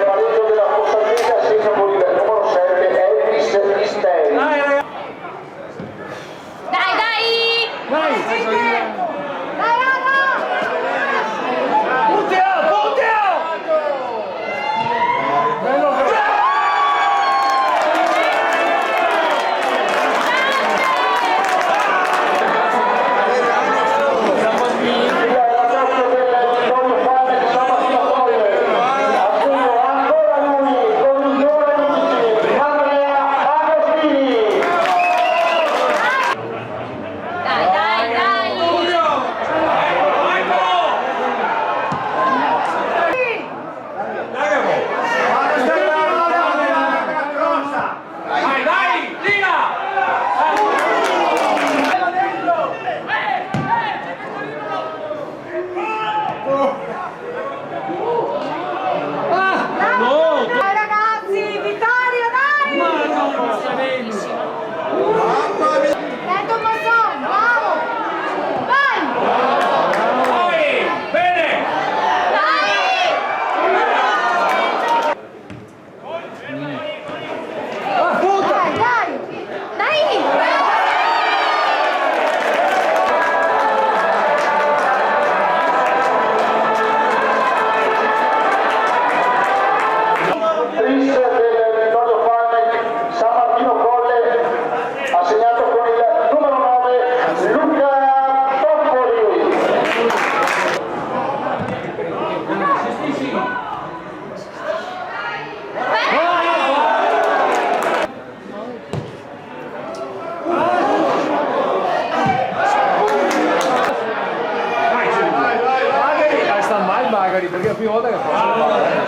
pareggio della Costa segna con il numero 7 Elvis Isteri. Dai, dai! Dai, Anna! Dai ragazzi, vittoria, dai! Dai Tommason, bravo! Vai! Bene! Dai! Dai! Tris del Vittorio Falmec, San Martino Colle, assegnato con il numero 9 Luca Toppoli. Sta mai magari perché è la prima volta che faccio.